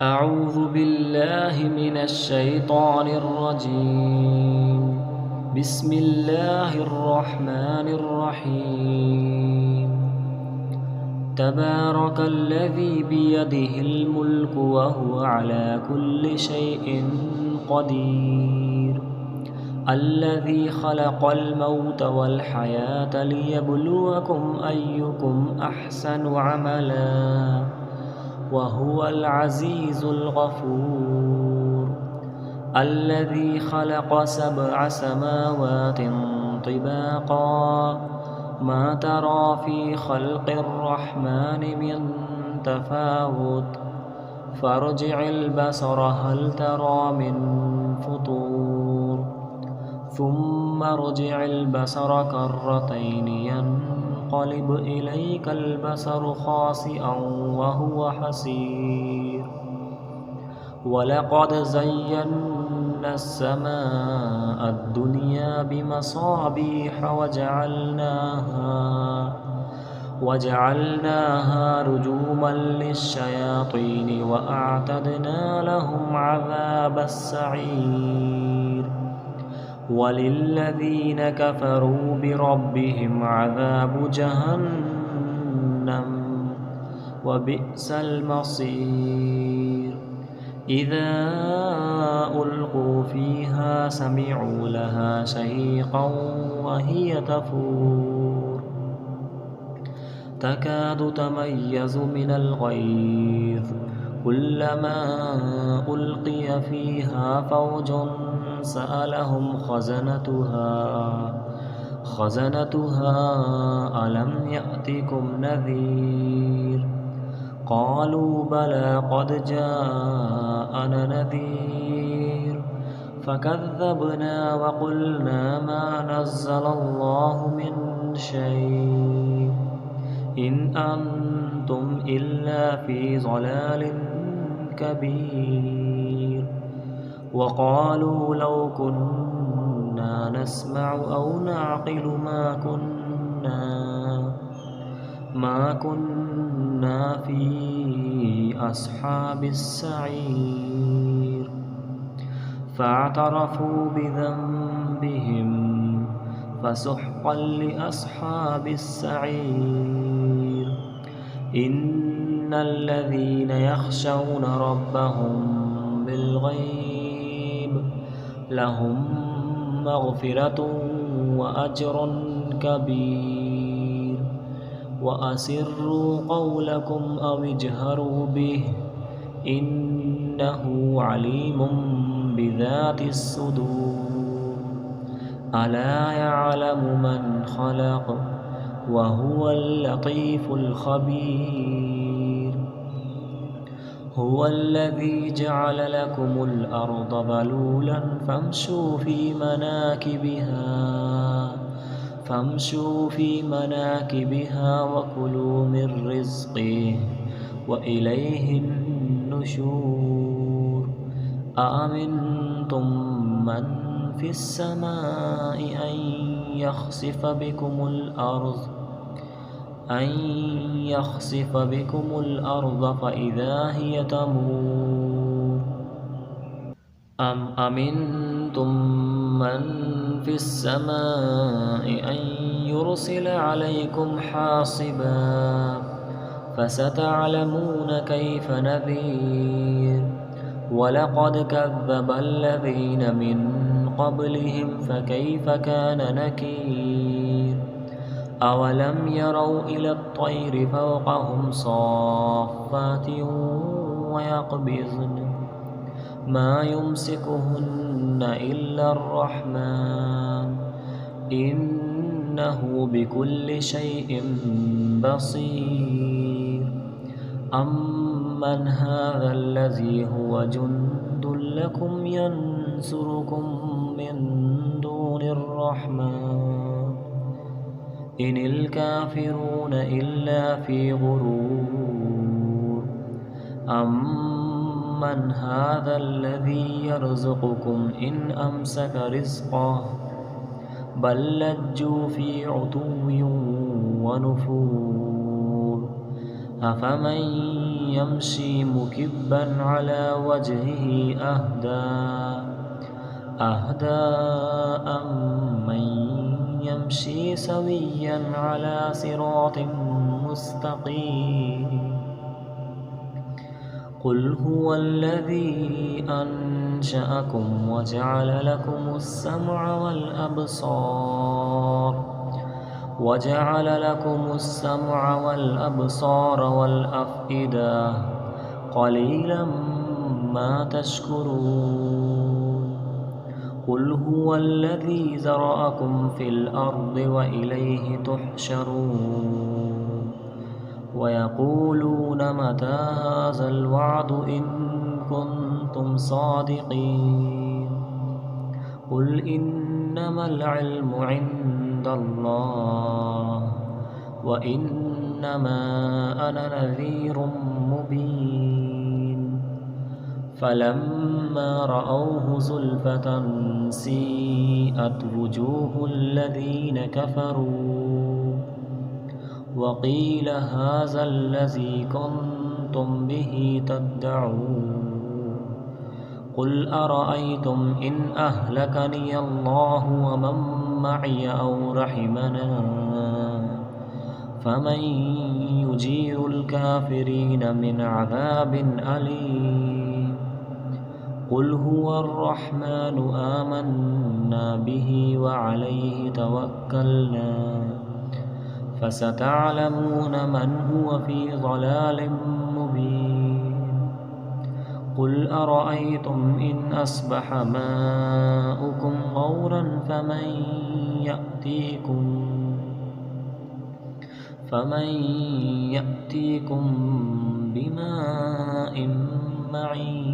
أعوذ بالله من الشيطان الرجيم. بسم الله الرحمن الرحيم. تبارك الذي بيده الملك وهو على كل شيء قدير. الذي خلق الموت والحياة ليبلوكم أيكم أحسن عملا وهو العزيز الغفور. الذي خلق 7 سماوات طباقا ما ترى في خلق الرحمن من تفاوت فارجع البصر هل ترى من فطور ثم ارجع البصر كرتين ينقلب إليك البصر خاسئا وهو حسير. ولقد زينا السماء الدنيا بمصابيح وجعلناها رجوما للشياطين وأعتدنا لهم عذاب السعير. وللذين كفروا بربهم عذاب جهنم وبئس المصير. إذا ألقوا فيها سمعوا لها شهيقا وهي تفور تكاد تميز من الغيظ كلما ألقي فيها فوج سألهم خزنتها ألم يأتكم نذير قالوا بلى قد جاءنا نذير فكذبنا وقلنا ما نزل الله من شيء إن أنتم إلا في ضلال كبير. وقالوا لو كنا نسمع أو نعقل ما كنا في أصحاب السعير. فاعترفوا بذنبهم فسحقا لأصحاب السعير. إن الذين يخشون ربهم بالغيب لهم مغفرة وأجر كبير. وأسروا قولكم أو اجهروا به إنه عليم بذات الصدور. ألا يعلم من خلق وهو اللطيف الخبير. هو الذي جعل لكم الأرض ذلولا فامشوا في مناكبها وكلوا من رزقه وإليه النشور. أأمنتم من في السماء أن يخسف بكم الأرض فإذا هي تمور. أم أمنتم من في السماء أن يرسل عليكم حاصبا فستعلمون كيف نذير. ولقد كذب الذين من قبلهم فكيف كان نكير. أولم يروا إلى الطير فوقهم صافات ويقبضن ما يمسكهن إلا الرحمن إنه بكل شيء بصير. أمن هذا الذي هو جند لكم ينصركم من دون الرحمن إن الكافرون إلا في غرور. أمن هذا الذي يرزقكم إن أمسك رزقه بل لجوا في عتو ونفور. أفمن يمشي مكبا على وجهه أهدى أمن يمشي سويا على صراط مستقيم قل هو الذي أنشأكم وجعل لكم السمع والأبصار والأفئدة قليلا ما تشكرون قل هو الذي ذرأكم في الأرض وإليه تحشرون ويقولون متى هذا الوعد إن كنتم صادقين قل إنما العلم عند الله وإنما أنا نذير مبين فلما رأوه زلفة سيئت وجوه الذين كفروا وقيل هذا الذي كنتم به تدعون قل أرأيتم إن أهلكني الله ومن معي أو رحمنا فمن يجير الكافرين من عذاب أليم قل هو الرحمن آمنا به وعليه توكلنا فستعلمون من هو في ضلال مبين قل أرأيتم إن أصبح ماؤكم غورا فمن يأتيكم بماء معين